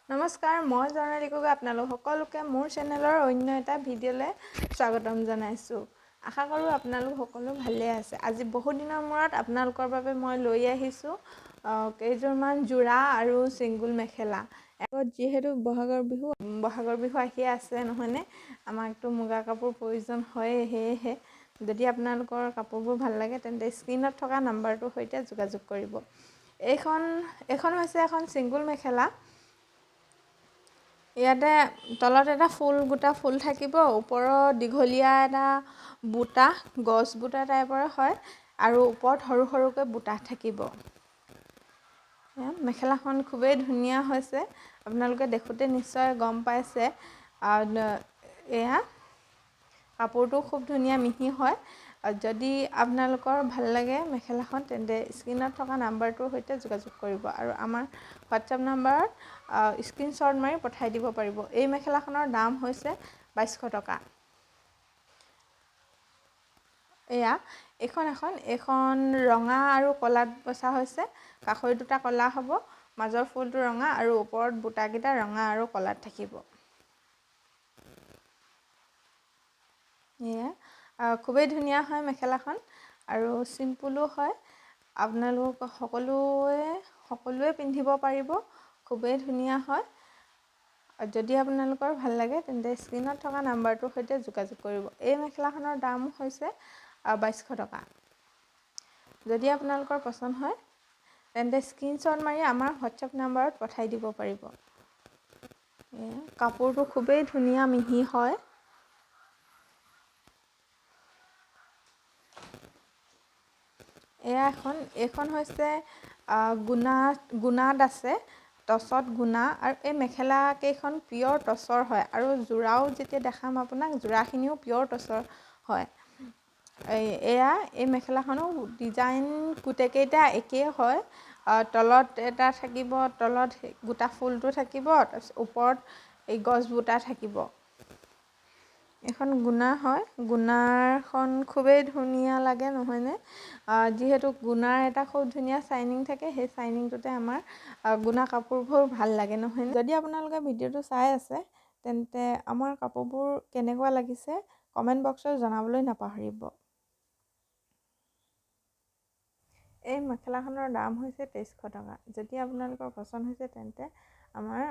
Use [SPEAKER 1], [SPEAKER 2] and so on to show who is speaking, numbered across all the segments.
[SPEAKER 1] নমস্কাৰ, মই জৰ্ণালী গগৈ আপোনালোক সকলোকে মোৰ চেনেলৰ অন্য এটা ভিডিঅ'লৈ স্বাগতম জনাইছোঁ। আশা কৰোঁ আপোনালোক সকলো ভালে আছে। আজি বহু দিনৰ মূৰত আপোনালোকৰ বাবে মই লৈ আহিছোঁ কেইযোৰমান যোৰা আৰু ছিংগুল মেখেলা। যিহেতু বহাগৰ বিহু আহি আছে নহয়নে, আমাকতো মুগা কাপোৰ প্ৰয়োজন হয়েই। সেয়েহে যদি আপোনালোকৰ কাপোৰবোৰ ভাল লাগে তেন্তে স্ক্ৰীণত থকা নাম্বাৰটোৰ সৈতে যোগাযোগ কৰিব। এইখন হৈছে এখন ছিংগুল মেখেলা। ইয়াতে তলত এটা গোটা ফুল থাকিব, ওপৰত দীঘলীয়া এটা বুটা, গছ বুটা টাইপৰ হয় আৰু ওপৰত সৰু সৰুকৈ বুটা থাকিব। মেখেলাখন খুবেই ধুনীয়া হৈছে, আপোনালোকে দেখোঁতে নিশ্চয় গম পাইছে। এয়া কাপোৰটো খুব ধুনীয়া মিহি হয়। যদি আপোনালোকৰ ভাল লাগে মেখেলাখন তেন্তে স্ক্ৰীণত থকা নাম্বাৰটোৰ সৈতে যোগাযোগ কৰিব আৰু আমাৰ হোৱাটছএপ নাম্বাৰত স্ক্ৰীনশ্বট মাৰি পঠাই দিব পাৰিব। এই মেখেলাখনৰ দাম হৈছে 2200 টকা। এইখন ৰঙা আৰু ক'লাত বচা হৈছে। কাষৰি দুটা ক'লা হ'ব, মাজৰ ফুলটো ৰঙা আৰু ওপৰত বুটাকেইটা ৰঙা আৰু ক'লাত থাকিব। খুবেই ধুনীয়া হয় মেখেলাখন আৰু চিম্পুলো হয়। আপোনালোক সকলোৱে পিন্ধিব পাৰিব, খুবেই ধুনীয়া হয়। যদি আপোনালোকৰ ভাল লাগে তেন্তে স্ক্ৰীণত থকা নাম্বাৰটোৰ সৈতে যোগাযোগ কৰিব। এই মেখেলাখনৰ দাম হৈছে 2200 টকা। যদি আপোনালোকৰ পচন্দ হয় তেন্তে স্ক্ৰীনশ্বট মাৰি আমাৰ হোৱাটছএপ নাম্বাৰত পঠাই দিব পাৰিব। কাপোৰটো খুবেই ধুনীয়া মিহি হয়। এইখন হৈছে গুণাত আছে, টচত গুণা, আৰু এই মেখেলা কেইখন পিয়ৰ টচৰ হয় আৰু যোৰাও যেতিয়া দেখাম আপোনাক, যোৰাখিনিও পিয়ৰ টচৰ হয়। এই মেখেলাখনো ডিজাইন গোটেইকেইটা একেই হয়। তলত এটা থাকিব, তলত গোটা ফুলটো থাকিব, তাৰপিছত ওপৰত এই গছ বুটা থাকিব। এইখন গুণা হয়। গুণাৰখন খুবেই ধুনীয়া লাগে নহয়নে? যিহেতু গুণাৰ এটা খুব ধুনীয়া চাইনিং থাকে, সেই চাইনিংটোতে আমাৰ গুণা কাপোৰবোৰ ভাল লাগে নহয়নে? যদি আপোনালোকে ভিডিঅ'টো চাই আছে তেন্তে আমাৰ কাপোৰবোৰ কেনেকুৱা লাগিছে কমেণ্ট বক্সত জনাবলৈ নাপাহৰিব। এই মেখেলাখনৰ দাম হৈছে 2300 টকা। যদি আপোনালোকৰ পচন্দ হৈছে তেন্তে আমাৰ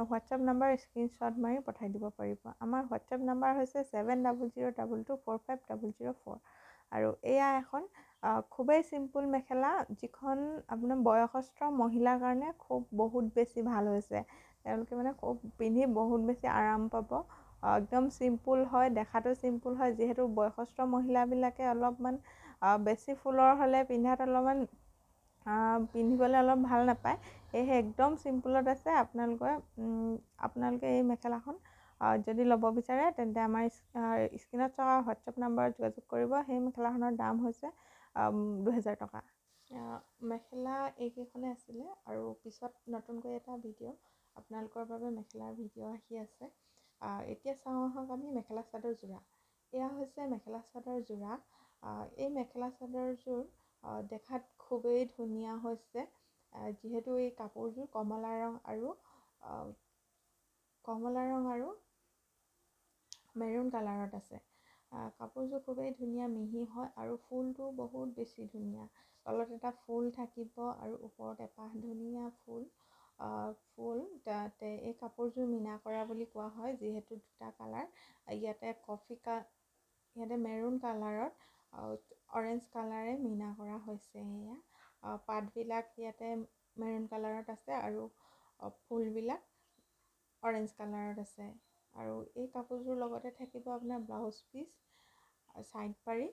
[SPEAKER 1] হোৱাটছএপ নাম্বাৰ স্ক্ৰীনশ্বট মাৰি পঠাই দিব পাৰিব। আমাৰ হোৱাটছএপ নাম্বাৰ হৈছে 700222450004 আৰু এয়া এখন খুবেই চিম্পুল মেখেলা, যিখন আপোনাৰ বয়সস্থ মহিলাৰ কাৰণে বহুত বেছি ভাল হৈছে। তেওঁলোকে পিন্ধি বহুত বেছি আৰাম পাব। একদম চিম্পুল হয়, দেখাটো চিম্পুল হয়। যিহেতু বয়সস্থ মহিলাবিলাকে অলপমান বেছি ফুলৰ হ'লে পিন্ধিবলৈ অলপ ভাল নাপায়, সেয়েহে একদম চিম্পুলত আছে। আপোনালোকে এই মেখেলাখন যদি ল'ব বিচাৰে তেন্তে আমাৰ স্ক্ৰীণত থকা হোৱাটছএপ নাম্বাৰত যোগাযোগ কৰিব। সেই মেখেলাখনৰ দাম হৈছে 2000 টকা। মেখেলা এইকেইখনে আছিলে আৰু পিছত নতুনকৈ এটা ভিডিঅ' আপোনালোকৰ বাবে মেখেলাৰ ভিডিঅ' আহি আছে। এতিয়া চাওঁ আহক আমি মেখেলা চাদৰ যোৰা। এয়া হৈছে মেখেলা চাদৰ যোৰা। এই মেখেলা চাদৰযোৰ দেখাত খুবেই ধুনীয়া হৈছে। যিহেতু এই কাপোৰযোৰ কমলা ৰং আৰু মেৰুন কালাৰত আছে। কাপোৰযোৰ খুবেই ধুনীয়া মিহি হয় আৰু ফুলটো বহুত বেছি ধুনীয়া। তলত এটা ফুল থাকিব আৰু ওপৰত এপাহ ধুনীয়া ফুল। তাতে এই কাপোৰযোৰ মীনা কৰা বুলি কোৱা হয়, যিহেতু দুটা কালাৰ। ইয়াতে মেৰুন কালাৰত অৰেঞ্জ কালাৰে মীনা কৰা হৈছে। এয়া পাতবিলাক ইয়াতে মেৰুন কালাৰত আছে আৰু ফুলবিলাক অৰেঞ্জ কালাৰত আছে। আৰু এই কাপোৰযোৰ লগতে থাকিব আপোনাৰ ব্লাউজ পিচ, ছাইড পাৰি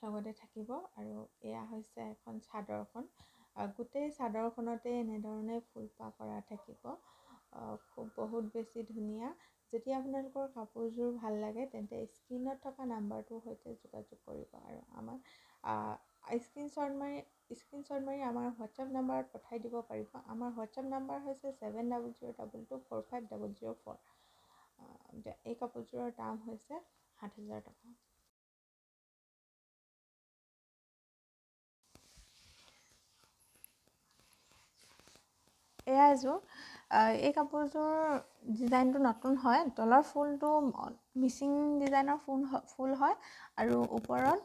[SPEAKER 1] লগতে থাকিব। আৰু এয়া হৈছে এখন চাদৰখন। গোটেই চাদৰখনতে এনেধৰণে ফুলপাহ কৰা থাকিব। বহুত বেছি ধুনীয়া। যদি আপোনালোকৰ কাপোৰযোৰ ভাল লাগে তেন্তে স্ক্ৰীণত থকা নাম্বাৰটোৰ সৈতে যোগাযোগ কৰিব আৰু আমাৰ স্ক্ৰীনশ্বট মাৰি আমাৰ হোৱাটছএপ নাম্বাৰত পঠাই দিব পাৰিব। আমাৰ হোৱাটছএপ নাম্বাৰ হৈছে 700222450004। এই কাপোৰযোৰৰ দাম হৈছে 7000 টকা। এয়া এযোৰ এই কাপোৰযোৰ ডিজাইনটো নতুন হয়, তলৰ ফুলটো মিচিং ডিজাইনৰ ফুল হয় আৰু ওপৰত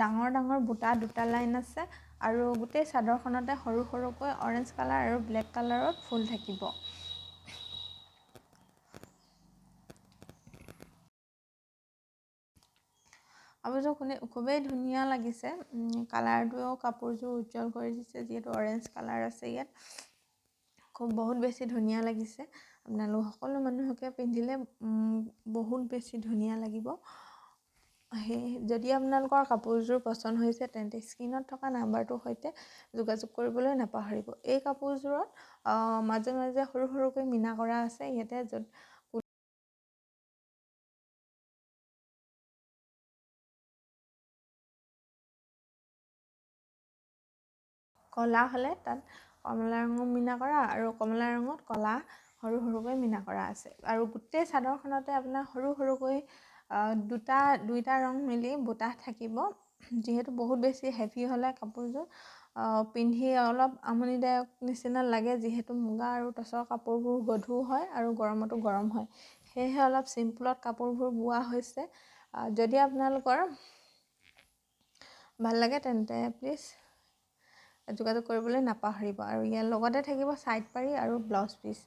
[SPEAKER 1] ডাঙৰ ডাঙৰ বুটা দুটা লাইন আছে আৰু গোটেই চাদৰখনতে সৰু সৰুকৈ অৰেঞ্জ কালাৰ আৰু ব্লেক কালাৰত ফুল থাকিব। কাপোৰযোৰ খুবেই ধুনীয়া লাগিছে। কালাৰটোৱেও কাপোৰযোৰ উজ্জ্বল কৰি দিছে, যিহেতু অৰেঞ্জ কালাৰ আছে ইয়াত। বহুত বেছি ধুনীয়া লাগিছে। আপোনালোক সকলো মানুহকে পিন্ধিলে বহুত বেছি ধুনীয়া লাগিব। যদি আপোনালোকৰ কাপোৰযোৰ পচন্দ হৈছে তেন্তে স্ক্ৰীনত থকা নাম্বাৰটোৰ সৈতে যোগাযোগ কৰিবলৈ নাপাহৰিব। এই কাপোৰযোৰত মাজে মাজে সৰু সৰুকৈ মীনা কৰা আছে। ইয়াতে য'ত কলা হ'লে তাত কমলা ৰঙৰ মীনা কৰা আৰু কমলা ৰঙত কলা সৰু সৰুকৈ মীনা কৰা আছে। আৰু গোটেই চাদৰখনতে আপোনাৰ সৰু সৰুকৈ দুইটা ৰং মিলি বুটা থাকিব। যিহেতু বহুত বেছি হেভি হ'লে কাপোৰযোৰ পিন্ধি অলপ আমনিদায়ক নিচিনা লাগে, যিহেতু মুগা আৰু টচৰ কাপোৰবোৰ গধুৰ হয় আৰু গৰমতো গৰম হয়। সেয়েহে অলপ চিম্পুলত কাপোৰবোৰ বোৱা হৈছে। যদি আপোনালোকৰ ভাল লাগে তেন্তে প্লিজ যোগাযোগ কৰিবলৈ নাপাহৰিব। আৰু ইয়াৰ লগতে থাকিব ছাইড পাৰি আৰু ব্লাউজ পিচ।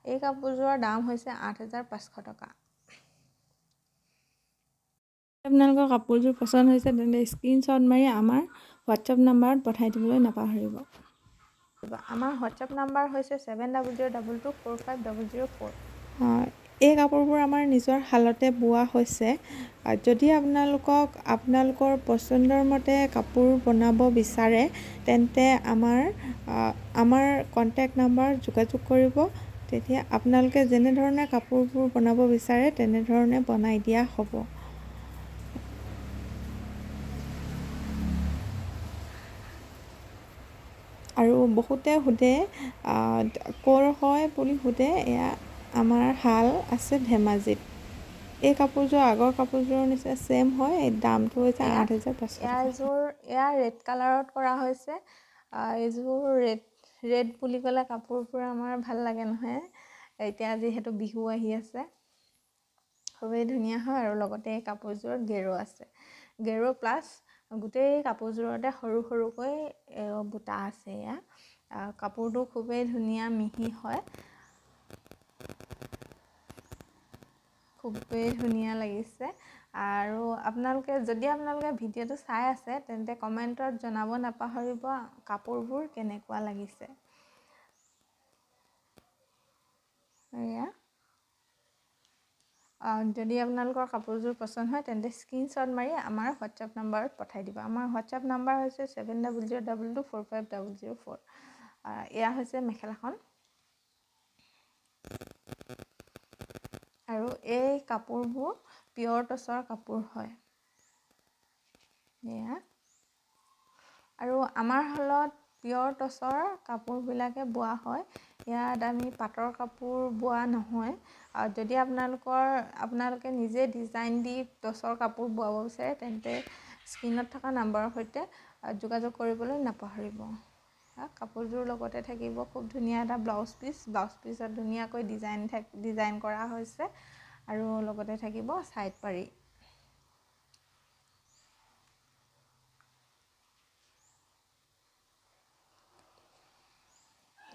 [SPEAKER 1] এই কাপোৰযোৰৰ দাম হৈছে 8,500 টকা। আপোনালোকৰ কাপোৰযোৰ পচন্দ হৈছে তেন্তে স্ক্ৰীনশ্বট মাৰি আমাৰ হোৱাটছএপ নাম্বাৰত পঠাই দিবলৈ নাপাহৰিব। আমাৰ হোৱাটছএপ নাম্বাৰ হৈছে 700222450004। এই কাপোৰবোৰ আমাৰ নিজৰ শালতে বোৱা হৈছে। যদি আপোনালোকৰ পচন্দৰ মতে কাপোৰ বনাব বিচাৰে তেন্তে আমাৰ কণ্টেক্ট নাম্বাৰত যোগাযোগ কৰিব। তেতিয়া আপোনালোকে যেনেধৰণে কাপোৰবোৰ বনাব বিচাৰে তেনেধৰণে বনাই দিয়া হ'ব। আৰু বহুতে সোধে ক'ৰ হয় বুলি সোধে। এয়া আমাৰ শাল আছে ধেমাজিত। এই কাপোৰযোৰ আগৰ কাপোৰযোৰৰ নিচিনা ছেম হয়। দামটো হৈছে 8,500 টকা। এয়া ৰেড কালাৰত কৰা হৈছে। এইযোৰ ৰেড বুলি ক'লে কাপোৰবোৰ আমাৰ ভাল লাগে নহয়। এতিয়া যিহেতু বিহু আহি আছে, খুবেই ধুনীয়া হয়। আৰু লগতে এই কাপোৰযোৰত গেৰো আছে। গেৰো প্লাছ গোটেই কাপোৰযোৰতে সৰু সৰুকৈ বুটা আছে। এয়া কাপোৰটো খুবেই ধুনীয়া মিহি হয়, খুবেই ধুনীয়া লাগিছে। আৰু যদি আপোনালোকে ভিডিঅ'টো চাই আছে তেন্তে কমেণ্টত জনাব নাপাহৰিব কাপোৰবোৰ কেনেকুৱা লাগিছে। এয়া যদি আপোনালোকৰ কাপোৰযোৰ পচন্দ হয় তেন্তে স্ক্ৰীনশ্বট মাৰি আমাৰ হোৱাটছএপ নাম্বাৰত পঠাই দিব। আমাৰ হোৱাটছএপ নাম্বাৰ হৈছে 700222450004। এয়া হৈছে মেখেলাখন। আৰু এই কাপোৰবোৰ পিয়ৰ টচৰ কাপোৰ হয়। এয়া আৰু আমাৰ শালত পিয়ৰ টচৰ কাপোৰবিলাকে বোৱা হয়। ইয়াত আমি পাটৰ কাপোৰ বোৱা নহয়। যদি আপোনালোকে নিজে ডিজাইন দি টচৰ কাপোৰ বোৱাব বিচাৰে তেন্তে স্ক্ৰীনত থকা নাম্বাৰৰ সৈতে যোগাযোগ কৰিবলৈ নাপাহৰিব। কাপোৰযোৰ লগতে থাকিব খুব ধুনীয়া এটা ব্লাউজ পিচত ধুনীয়াকৈ ডিজাইন কৰা হৈছে। আৰু লগতে থাকিব ছাইড পাৰি।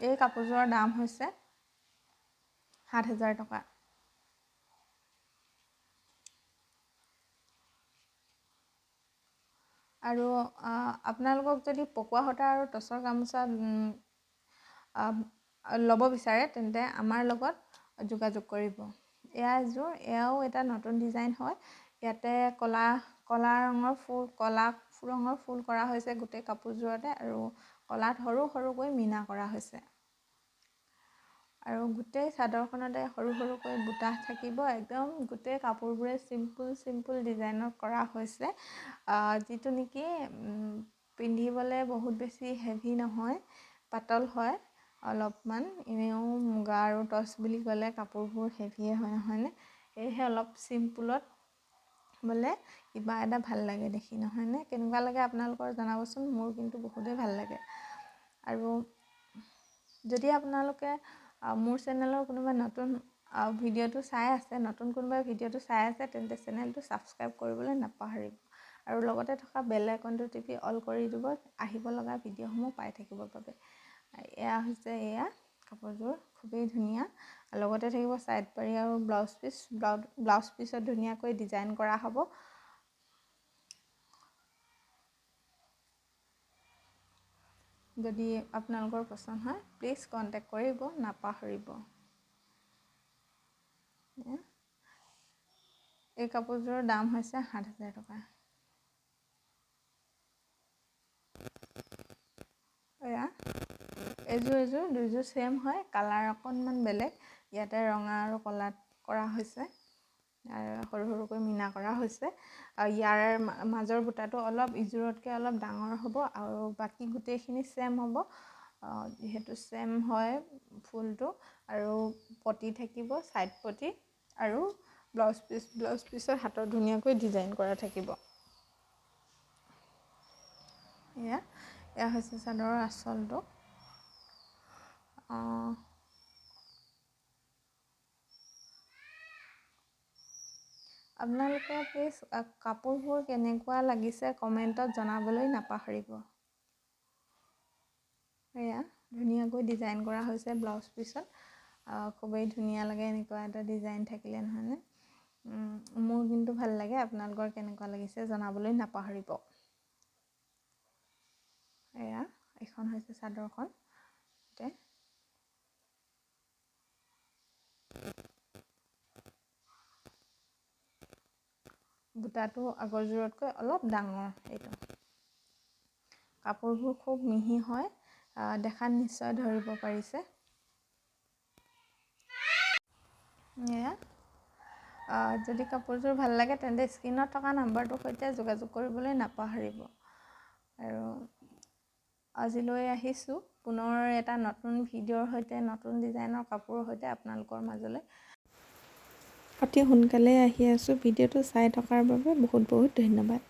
[SPEAKER 1] এই কাপোৰযোৰৰ দাম হৈছে 7,000 টকা। আৰু আপোনালোকক যদি পকোৱা সূতা আৰু টচৰ গামোচা ল'ব বিচাৰে তেন্তে আমাৰ লগত যোগাযোগ কৰিব। এয়াও এটা নতুন ডিজাইন হয়। ইয়াতে কলা ৰঙৰ ফুল কৰা হৈছে গোটেই কাপোৰযোৰতে। আৰু কলাত সৰু সৰুকৈ মীনা কৰা হৈছে। আৰু গোটেই চাদৰখনতে সৰু সৰুকৈ বুটা থাকিব। একদম গোটেই কাপোৰবোৰে চিম্পুল ডিজাইনত কৰা হৈছে, যিটো নেকি পিন্ধিবলৈ বহুত বেছি হেভি নহয়, পাতল হয় অলপমান। এনেও মুগা আৰু টচ বুলি ক'লে কাপোৰবোৰ হেভিয়ে হয় নহয়নে। সেয়েহে অলপ চিম্পুলত বোলে কিবা এটা ভাল লাগে দেখি নহয়নে। কেনেকুৱা লাগে আপোনালোকৰ জনাবচোন। মোৰ কিন্তু বহুতেই ভাল লাগে। আৰু যদি আপোনালোকে মোৰ চেনেলৰ কোনোবা নতুন ভিডিঅ'টো চাই আছে, কোনোবা ভিডিঅ'টো চাই আছে, তেন্তে চেনেলটো ছাবস্ক্ৰাইব কৰিবলৈ নাপাহৰিব আৰু লগতে থকা বেল আইকনটো টিপি অল কৰি দিব, আহিব লগা ভিডিঅ'সমূহ পাই থাকিবৰ বাবে। এয়া হৈছে কাপোৰযোৰ, খুবেই ধুনীয়া। লগতে থাকিব ছাইড পাৰি আৰু ব্লাউজ পিছত ধুনীয়াকৈ ডিজাইন কৰা হ'ব। যদি আপোনালোকৰ পচন্দ হয় প্লিজ কণ্টেক্ট কৰিব নাপাহৰিব। এই কাপোৰযোৰৰ দাম হৈছে 7,000 টকা। এযোৰ দুযোৰ ছেম হয়, কালাৰ অকণমান বেলেগ। ইয়াতে ৰঙা আৰু ক'লাত কৰা হৈছে আৰু সৰু সৰুকৈ মীনা কৰা হৈছে। আৰু ইয়াৰ মাজৰ বুটাটো অলপ ইযোৰতকৈ অলপ ডাঙৰ হ'ব আৰু বাকী গোটেইখিনি ছেম হ'ব। যিহেতু ছেম হয় ফুলটো, আৰু পটি থাকিব, ছাইড পটি, আৰু ব্লাউজ পিছত হাতত ধুনীয়াকৈ ডিজাইন কৰা থাকিব। এয়া হৈছে চাদৰৰ আঁচলটো। আপোনালোকে প্লিজ কাপোৰবোৰ কেনেকুৱা লাগিছে কমেণ্টত জনাবলৈ নাপাহৰিব। ধুনীয়াকৈ ডিজাইন কৰা হৈছে ব্লাউজ পিছত। খুবেই ধুনীয়া লাগে এনেকুৱা এটা ডিজাইন থাকিলে, নহয়নে? মোৰ কিন্তু ভাল লাগে। আপোনালোকৰ কেনেকুৱা লাগিছে জনাবলৈ নাপাহৰিব। এইখন হৈছে চাদৰখন। বুটাটো আগৰযোৰতকৈ অলপ ডাঙৰ। এইটো কাপোৰবোৰ খুব মিহি হয়, দেখাত নিশ্চয় ধৰিব পাৰিছে। যদি কাপোৰযোৰ ভাল লাগে তেন্তে স্ক্ৰীনত থকা নাম্বাৰটোৰ সৈতে যোগাযোগ কৰিবলৈ নাপাহৰিব। আৰু আজিলৈ আহিছোঁ পুনৰ এটা নতুন ভিডিঅ'ৰ সৈতে, নতুন ডিজাইনৰ কাপোৰৰ সৈতে আপোনালোকৰ মাজলৈ। অতি সোনকালে আহি আছোঁ। ভিডিঅ'টো চাই থকাৰ বাবে বহুত বহুত ধন্যবাদ।